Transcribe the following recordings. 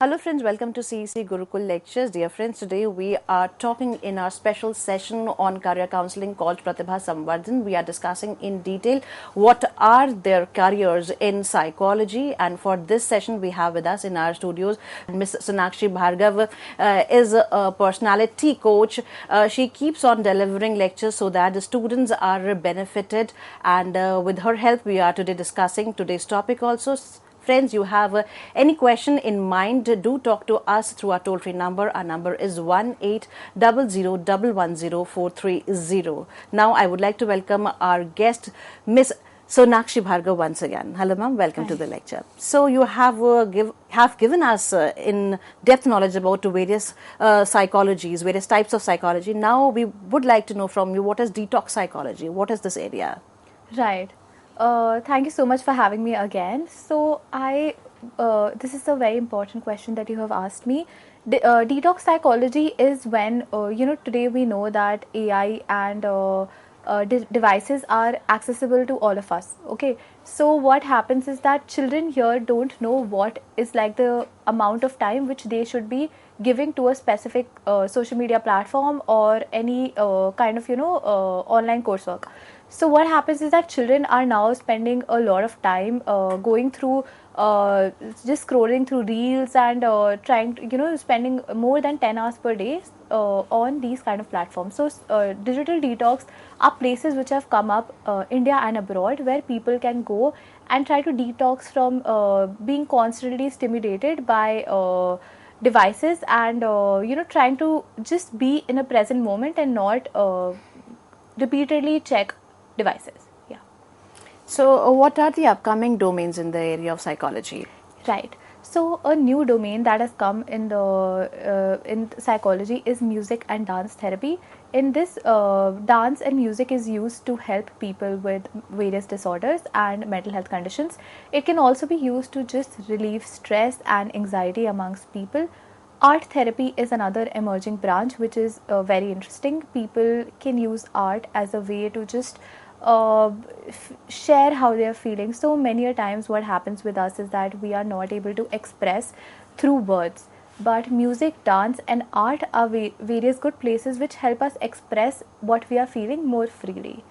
Hello friends, welcome to CEC Gurukul Lectures. Dear friends, today we are talking in our special session on career counseling called Pratibha Samvardhan. We are discussing in detail what are their careers in psychology, and for this session we have with us in our studios Miss Sonakshi Bhargav is a personality coach. She keeps on delivering lectures so that the students are benefited, and with her help we are today discussing today's topic also. Friends, you have any question in mind, do talk to us through our toll-free number. Our number is 1-800-110-430. Now, I would like to welcome our guest, Miss Sonakshi Bhargav once again. Hello, ma'am. Welcome to the lecture. So, you have given us in-depth knowledge about various psychologies, various types of psychology. Now, we would like to know from you, what is detox psychology? What is this area? Right. Thank you so much for having me again. So this is a very important question that you have asked me. Detox psychology is when, today we know that AI and devices are accessible to all of us. Okay. So what happens is that children here don't know what is like the amount of time which they should be giving to a specific social media platform or any kind of, online coursework. So what happens is that children are now spending a lot of time going through just scrolling through reels and trying to, spending more than 10 hours per day on these kind of platforms. So digital detox are places which have come up India and abroad, where people can go and try to detox from being constantly stimulated by devices and trying to just be in a present moment and not repeatedly check devices. Yeah. So, what are the upcoming domains in the area of psychology? Right. So, a new domain that has come in the in psychology is music and dance therapy. In this, dance and music is used to help people with various disorders and mental health conditions. It can also be used to just relieve stress and anxiety amongst people. Art therapy is another emerging branch which is very interesting. People can use art as a way to just share how they are feeling. So many a times what happens with us is that we are not able to express through words, but music, dance and art are various good places which help us express what we are feeling more freely.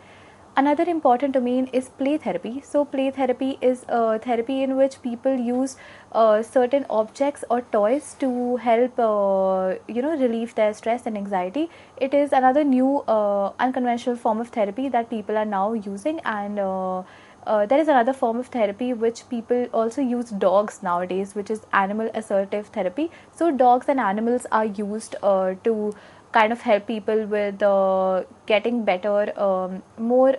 Another important domain is play therapy. So play therapy is a therapy in which people use certain objects or toys to help relieve their stress and anxiety. It is another new unconventional form of therapy that people are now using, and there is another form of therapy which people also use dogs nowadays, which is animal assertive therapy. So dogs and animals are used to kind of help people with getting better, more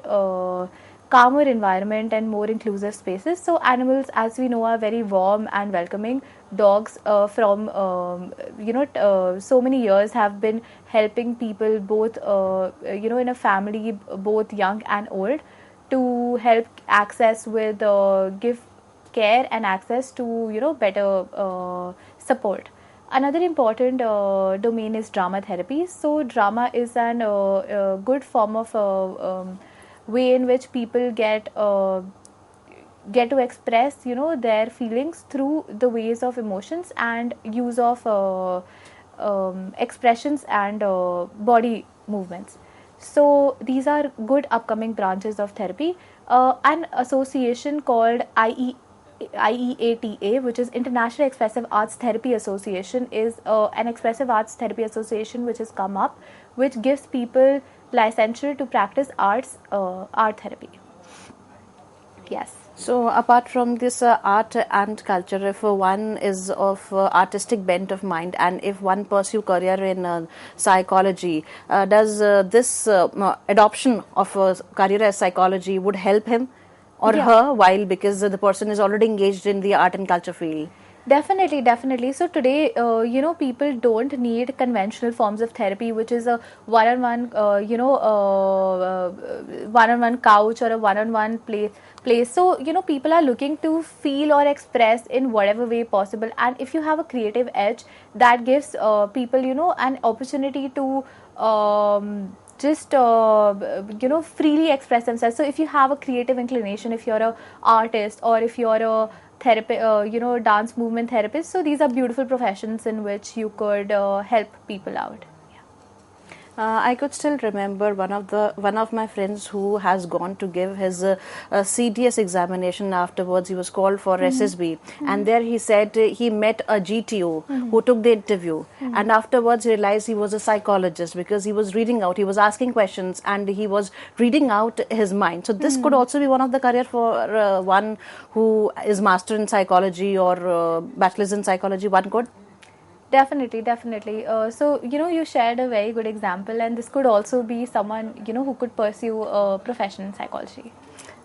calmer environment and more inclusive spaces. So animals, as we know, are very warm and welcoming. Dogs from so many years have been helping people both in a family, both young and old, to help access with give care and access to better support. Another important domain is drama therapy. So drama is an good form of way in which people get to express their feelings through the ways of emotions and use of expressions and body movements. So these are good upcoming branches of therapy. An association called IEATA, which is International Expressive Arts Therapy Association, is an expressive arts therapy association which has come up, which gives people licensure to practice art therapy. Yes. So, apart from this art and culture, if one is of artistic bent of mind, and if one pursue career in psychology, does this adoption of a career as psychology would help him or her, while because the person is already engaged in the art and culture field? Definitely. So today, people don't need conventional forms of therapy, which is a one-on-one, one-on-one couch or a one-on-one place. So, people are looking to feel or express in whatever way possible. And if you have a creative edge, that gives people, an opportunity to just freely express themselves. So if you have a creative inclination, if you're a artist or if you're a therapy, dance movement therapists. So these are beautiful professions in which you could help people out. I could still remember one of my friends who has gone to give his CDS examination. Afterwards, he was called for SSB, and there he said he met a GTO who took the interview, and afterwards realized he was a psychologist because he was reading out, he was asking questions, and he was reading out his mind. So this could also be one of the career for one who is master in psychology or bachelor's in psychology. One could. Definitely, definitely. So, you shared a very good example, and this could also be someone, who could pursue a profession in psychology.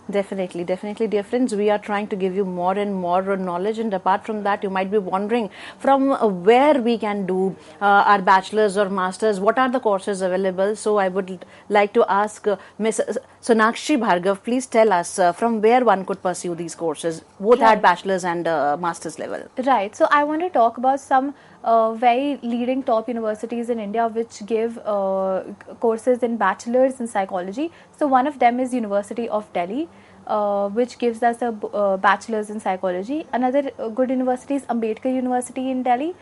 Definitely, definitely, dear friends. We are trying to give you more and more knowledge, and apart from that, you might be wondering from where we can do our bachelor's or master's. What are the courses available? So, I would like to ask Miss Sonakshi Bhargav, please tell us from where one could pursue these courses, both Right. at bachelor's and master's level. Right. So I want to talk about some very leading top universities in India which give courses in bachelor's in psychology. So one of them is University of Delhi, which gives us a bachelor's in psychology. Another good university is Ambedkar University in Delhi.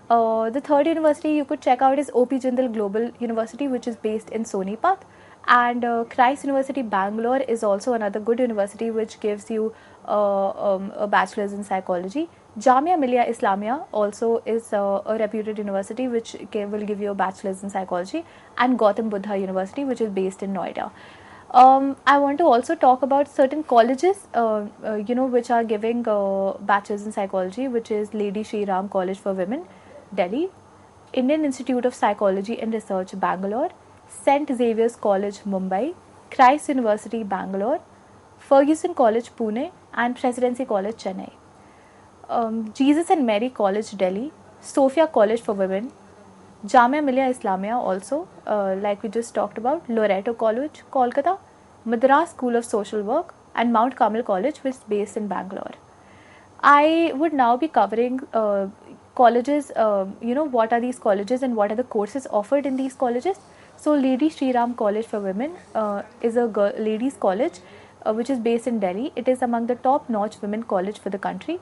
The third university you could check out is OP Jindal Global University, which is based in Sonipat. And Christ University Bangalore is also another good university which gives you a bachelor's in psychology. Jamia Millia Islamia also is a reputed university which will give you a bachelor's in psychology, and Gautam Buddha University, which is based in Noida. I want to also talk about certain colleges, which are giving bachelor's in psychology, which is Lady Shri Ram College for Women, Delhi, Indian Institute of Psychology and Research, Bangalore, St. Xavier's College, Mumbai, Christ University, Bangalore, Ferguson College, Pune, and Presidency College, Chennai. Jesus and Mary College, Delhi, Sophia College for Women, Jamia Millia Islamia also, like we just talked about, Loreto College, Kolkata, Madras School of Social Work, and Mount Carmel College, which is based in Bangalore. I would now be covering colleges, what are these colleges and what are the courses offered in these colleges. So, Lady Shri Ram College for Women is a ladies' college which is based in Delhi. It is among the top-notch women college for the country.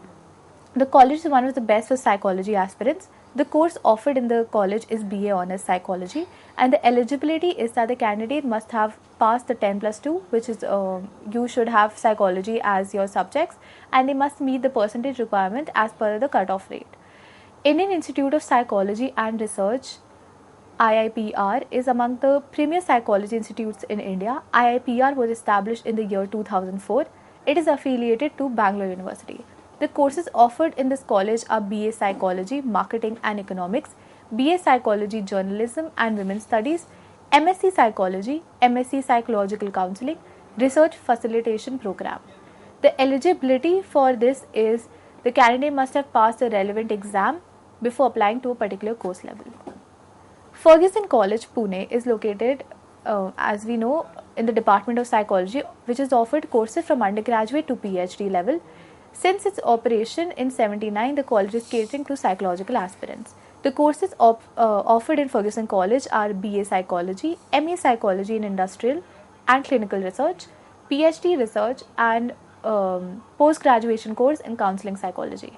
The college is one of the best for psychology aspirants. The course offered in the college is BA Honours Psychology, and the eligibility is that the candidate must have passed the 10+2, which is you should have psychology as your subjects, and they must meet the percentage requirement as per the cutoff rate. Indian Institute of Psychology and Research, IIPR, is among the premier psychology institutes in India. IIPR was established in the year 2004. It is affiliated to Bangalore University. The courses offered in this college are BA Psychology, Marketing and Economics, BA Psychology, Journalism and Women's Studies, MSc Psychology, MSc Psychological Counseling, Research Facilitation Program. The eligibility for this is the candidate must have passed a relevant exam before applying to a particular course level. Ferguson College, Pune is located, as we know, in the Department of Psychology, which has offered courses from undergraduate to PhD level. Since its operation in 1979, the college is catering to psychological aspirants. The courses offered in Ferguson College are BA Psychology, MA Psychology in Industrial and Clinical Research, PhD Research, and post-graduation course in Counseling Psychology.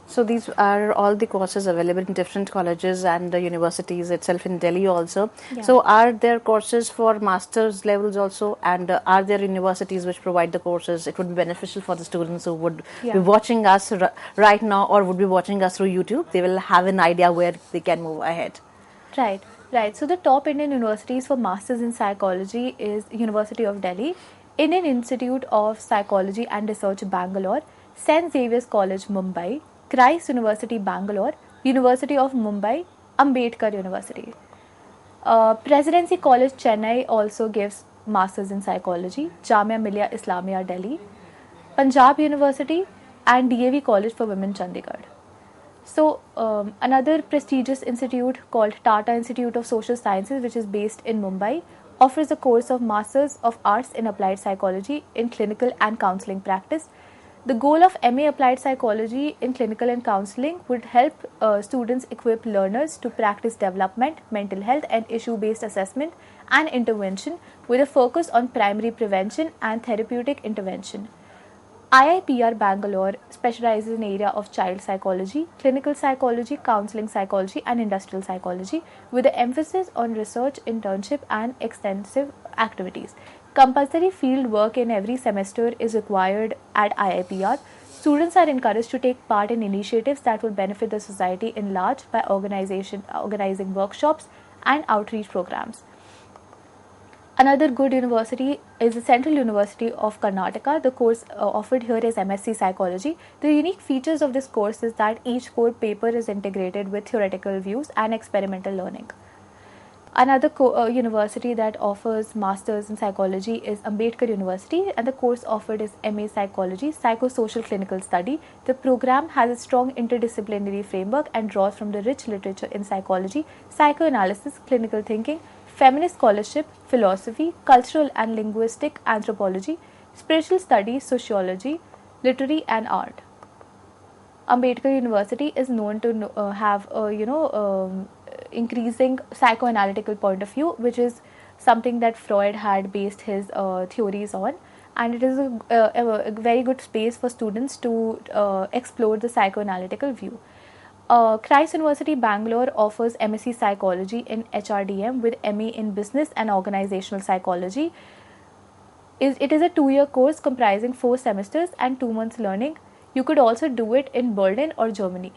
So these are all the courses available in different colleges and the universities itself in Delhi also. Yeah. So are there courses for master's levels also, and are there universities which provide the courses? It would be beneficial for the students who would be watching us right now or would be watching us through YouTube. They will have an idea where they can move ahead. Right, right. So the top Indian universities for masters in psychology is University of Delhi, Indian Institute of Psychology and Research, Bangalore, St. Xavier's College, Mumbai, Christ University, Bangalore, University of Mumbai, Ambedkar University. Presidency College, Chennai also gives Masters in Psychology, Jamia Millia Islamia, Delhi, Punjab University, and DAV College for Women, Chandigarh. So, another prestigious institute called Tata Institute of Social Sciences, which is based in Mumbai, offers a course of Masters of Arts in Applied Psychology in Clinical and Counseling Practice. The goal of MA Applied Psychology in Clinical and Counseling would help students equip learners to practice development, mental health and issue-based assessment and intervention with a focus on primary prevention and therapeutic intervention. IIPR Bangalore specializes in area of child psychology, clinical psychology, counseling psychology and industrial psychology with an emphasis on research, internship and extensive activities. Compulsory field work in every semester is required at IIPR. Students are encouraged to take part in initiatives that will benefit the society in large by organizing workshops and outreach programs. Another good university is the Central University of Karnataka. The course offered here is MSc Psychology. The unique features of this course is that each core paper is integrated with theoretical views and experimental learning. Another university that offers Masters in Psychology is Ambedkar University, and the course offered is MA Psychology, Psychosocial Clinical Study. The program has a strong interdisciplinary framework and draws from the rich literature in psychology, psychoanalysis, clinical thinking, feminist scholarship, philosophy, cultural and linguistic anthropology, spiritual studies, sociology, literary and art. Ambedkar University is known to have a increasing psychoanalytical point of view, which is something that Freud had based his theories on, and it is a very good space for students to explore the psychoanalytical view. Christ University Bangalore offers MSc Psychology in HRDM with MA in Business and Organizational Psychology. It is a 2-year course comprising 4 semesters and 2 months learning. You could also do it in Berlin or Germany.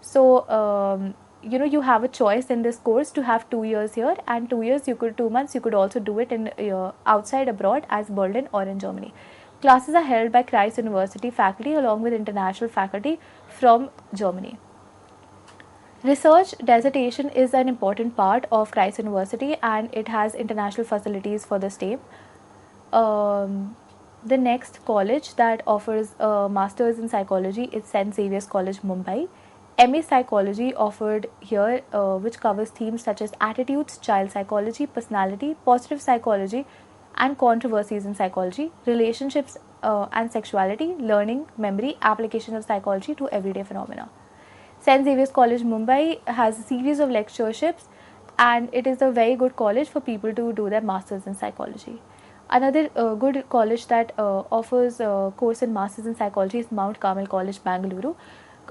So, you have a choice in this course to have 2 years here and 2 months you could also do it in outside abroad as Berlin or in Germany. Classes are held by Christ University faculty along with international faculty from Germany. Research dissertation is an important part of Christ University and it has international facilities for the same. The next college that offers a Masters in Psychology is St. Xavier's College, Mumbai. MA Psychology offered here, which covers themes such as attitudes, child psychology, personality, positive psychology, and controversies in psychology, relationships and sexuality, learning, memory, application of psychology to everyday phenomena. St. Xavier's College, Mumbai has a series of lectureships and it is a very good college for people to do their Masters in Psychology. Another good college that offers a course in Masters in Psychology is Mount Carmel College, Bangalore.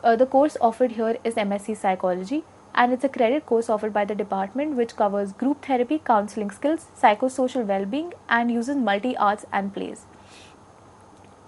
The course offered here is MSc Psychology and it's a credit course offered by the department which covers group therapy, counseling skills, psychosocial well-being and uses multi-arts and plays.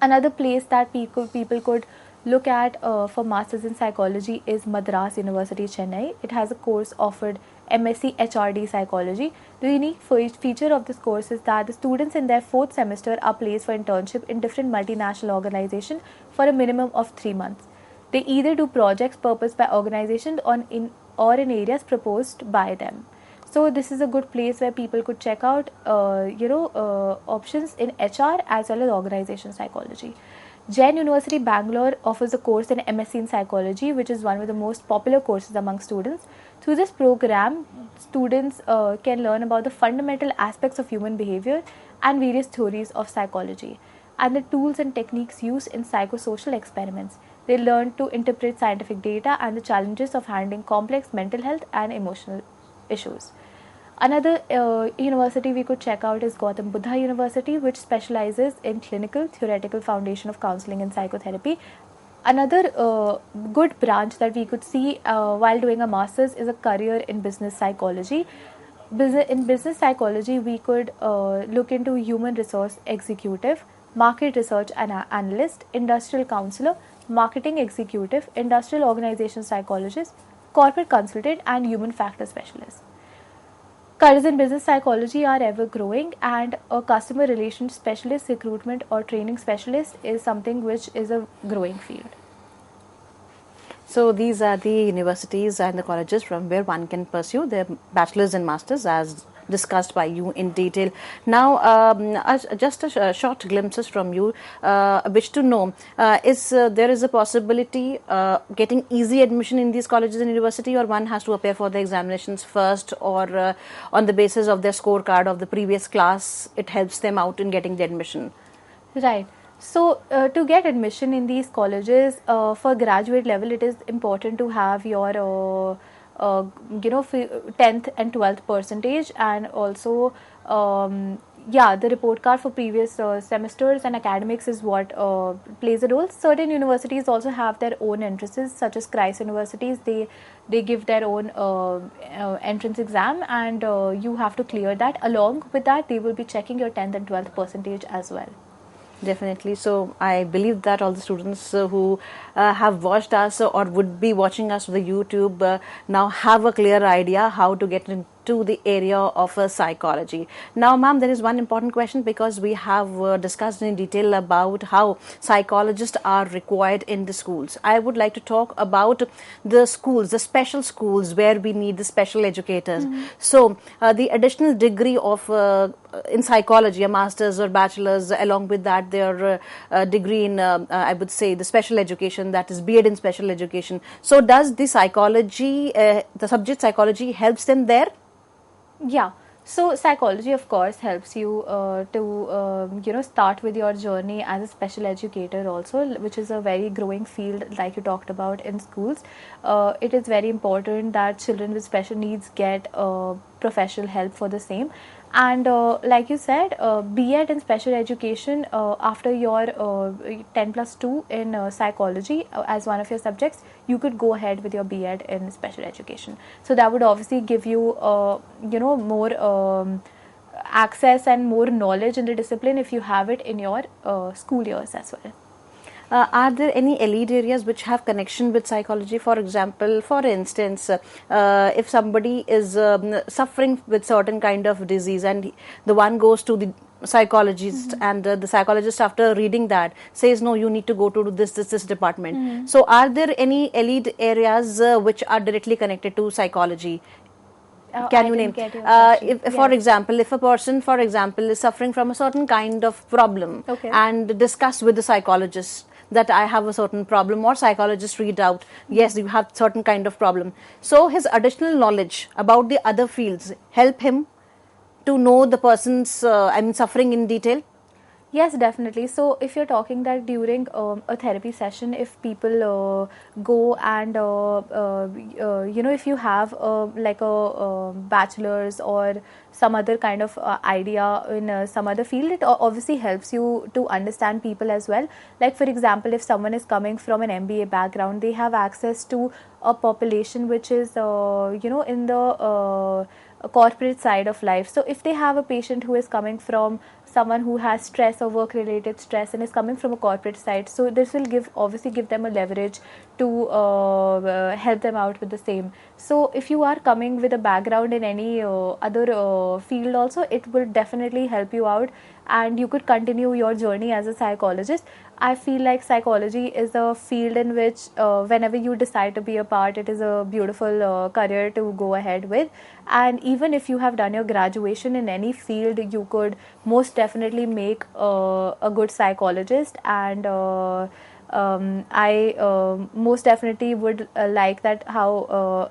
Another place that people could look at for Masters in Psychology is Madras University, Chennai. It has a course offered MSc HRD Psychology. The unique feature of this course is that the students in their 4th semester are placed for internship in different multinational organizations for a minimum of 3 months. They either do projects purposed by organizations or in areas proposed by them. So this is a good place where people could check out options in HR as well as organization psychology. Jain University Bangalore offers a course in MSc in Psychology, which is one of the most popular courses among students. Through this program, students can learn about the fundamental aspects of human behavior and various theories of psychology and the tools and techniques used in psychosocial experiments. They learn to interpret scientific data and the challenges of handling complex mental health and emotional issues. Another university we could check out is Gautam Buddha University, which specializes in clinical theoretical foundation of counseling and psychotherapy. Another good branch that we could see while doing a master's is a career in business psychology. In business psychology, we could look into human resource executive, market research analyst, industrial counselor, marketing executive, industrial organization psychologist, corporate consultant, and human factor specialist. Careers in business psychology are ever growing, and a customer relations specialist, recruitment or training specialist is something which is a growing field. So these are the universities and the colleges from where one can pursue their bachelor's and master's as discussed by you in detail. Now, just a short glimpses from you, which to know is there is a possibility getting easy admission in these colleges and university, or one has to appear for the examinations first, or on the basis of their scorecard of the previous class, it helps them out in getting the admission. Right. So, to get admission in these colleges for graduate level, it is important to have your 10th and 12th percentage, and also yeah, the report card for previous semesters and academics is what plays a role. Certain universities also have their own entrances, such as Christ universities. They give their own entrance exam, and you have to clear that. Along with that, they will be checking your 10th and 12th percentage as well. Definitely. So I believe that all the students who have watched us or would be watching us on the YouTube now have a clear idea how to get into the area of psychology. Now, ma'am, there is one important question, because we have discussed in detail about how psychologists are required in the schools. I would like to talk about the schools, the special schools where we need the special educators. So the additional degree of in psychology, a master's or bachelor's, along with that their degree in I would say the special education, that is B.Ed in special education. So does the psychology, the subject psychology, helps them there? Yeah. So psychology, of course, helps you to start with your journey as a special educator also, which is a very growing field, like you talked about in schools. It is very important that children with special needs get professional help for the same. And like you said, B.Ed in special education, after your 10+2 in psychology as one of your subjects, you could go ahead with your B.Ed in special education. So that would obviously give you more access and more knowledge in the discipline if you have it in your school years as well. Are there any elite areas which have connection with psychology? For example, for instance, if somebody is suffering with certain kind of disease and the one goes to the psychologist, and the psychologist, after reading that, says no, you need to go to this department. So are there any elite areas which are directly connected to psychology? Can you name? If, for example, if a person, for example, is suffering from a certain kind of problem, Okay. and discuss with the psychologist that I have a certain problem, or psychologist read out, yes, you have certain kind of problem. So his additional knowledge about the other fields help him to know the person's suffering in detail. Yes, definitely. So if you're talking that during a therapy session, if people go and if you have like a bachelor's or some other kind of idea in some other field, it obviously helps you to understand people as well. Like for example, if someone is coming from an MBA background, they have access to a population which is in the corporate side of life. So if they have a patient who is coming from someone who has stress or work related stress and is coming from a corporate side, so this will obviously give them a leverage to help them out with the same. So if you are coming with a background in any other field also, it will definitely help you out and you could continue your journey as a psychologist. I feel like psychology is a field in which whenever you decide to be a part, it is a beautiful career to go ahead with. And even if you have done your graduation in any field, you could most definitely make a good psychologist. And I most definitely would like that how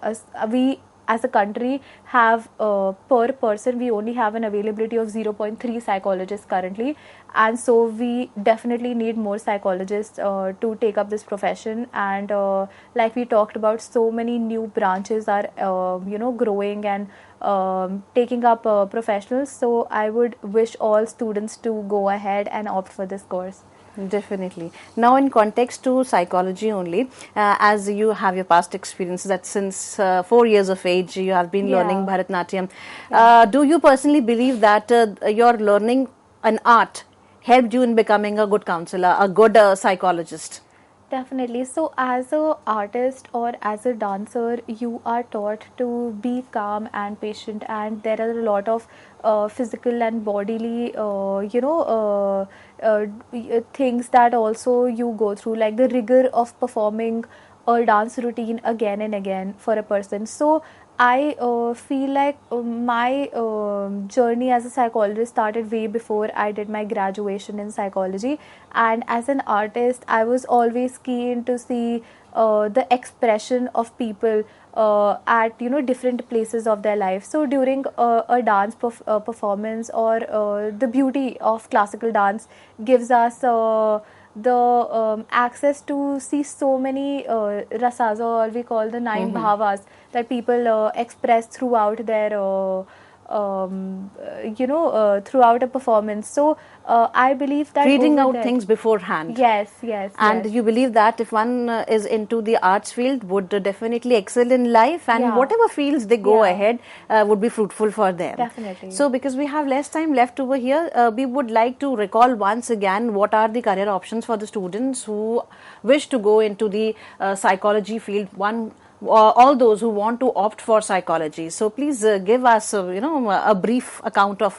we as a country have per person, we only have an availability of 0.3 psychologists currently, and so we definitely need more psychologists to take up this profession. And like we talked about, so many new branches are growing and taking up professionals. So I would wish all students to go ahead and opt for this course. Definitely. Now, in context to psychology only, as you have your past experience that since 4 years of age you have been learning Bharatanatyam, do you personally believe that your learning an art helped you in becoming a good counselor, a good psychologist? Definitely. So as a artist or as a dancer, you are taught to be calm and patient, and there are a lot of physical and bodily things that also you go through, like the rigor of performing a dance routine again and again for a person. So I feel like my journey as a psychologist started way before I did my graduation in psychology. And as an artist, I was always keen to see the expression of people at different places of their life. So during a dance performance, or the beauty of classical dance gives us the access to see so many rasas, or we call the 9 bhavas, that people express throughout their throughout a performance. So I believe that reading over out there, things beforehand. yes, yes, And yes, you believe that if one is into the arts field, would definitely excel in life, and yeah, whatever fields they go yeah, ahead would be fruitful for them. definitely. So, because we have less time left over here, we would like to recall once again what are the career options for the students who wish to go into the psychology field. All those who want to opt for psychology. So, please give us, a brief account of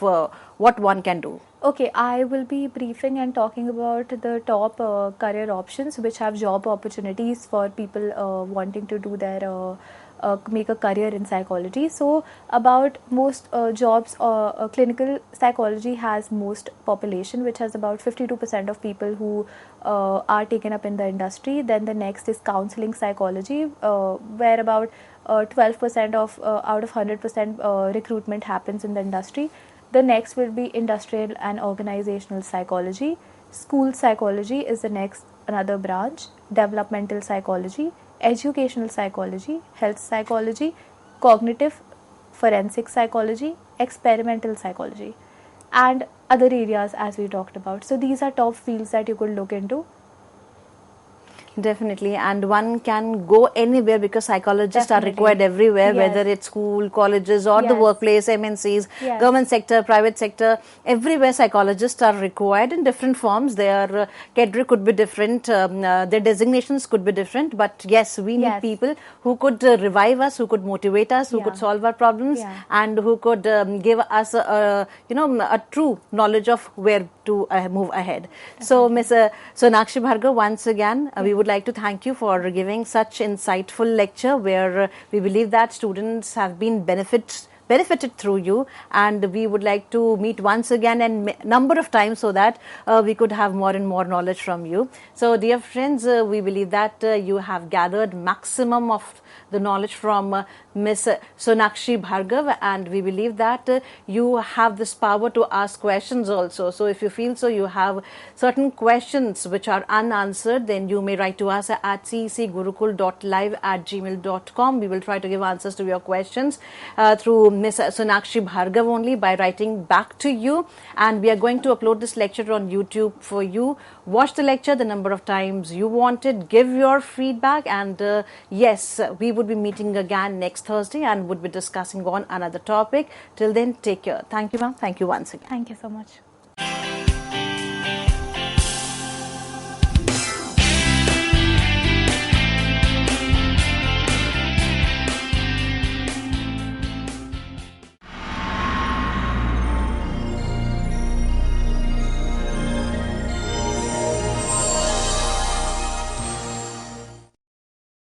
what one can do. Okay, I will be briefing and talking about the top career options which have job opportunities for people wanting to do their make a career in psychology. So, about most jobs, clinical psychology has most population, which has about 52% of people who are taken up in the industry. Then the next is counseling psychology, where about 12% of out of 100% recruitment happens in the industry. The next will be industrial and organizational psychology. School psychology is the next another branch. Developmental psychology, educational psychology, health psychology, cognitive forensic psychology, experimental psychology, and other areas as we talked about. So these are top fields that you could look into. Definitely, and one can go anywhere because psychologists are required Definitely. everywhere, Yes. whether it's school, colleges, or the Yes. workplace, MNCs, Yes. government sector, private sector. Everywhere, psychologists are required in different forms. Their cadre could be different, their designations could be different. But yes, we need Yes. people who could revive us, who could motivate us, who Yeah. could solve our problems, Yeah. and who could give us a true knowledge of where to move ahead. So, Ms. Sonakshi Bhargav, once again, we would like to thank you for giving such insightful lecture where we believe that students have been benefited through you, and we would like to meet once again and number of times so that we could have more and more knowledge from you. So, dear friends, we believe that you have gathered maximum of the knowledge from Ms. Sonakshi Bhargav, and we believe that you have this power to ask questions also. So if you feel so you have certain questions which are unanswered, then you may write to us at cecgurukul.live@gmail.com. We will try to give answers to your questions through Ms. Sonakshi Bhargav only by writing back to you, and we are going to upload this lecture on YouTube for you. Watch the lecture the number of times you wanted, give your feedback, and yes, we would be meeting again next Thursday and would be discussing on another topic. Till then, take care. Thank you, ma'am. Thank you once again. Thank you so much.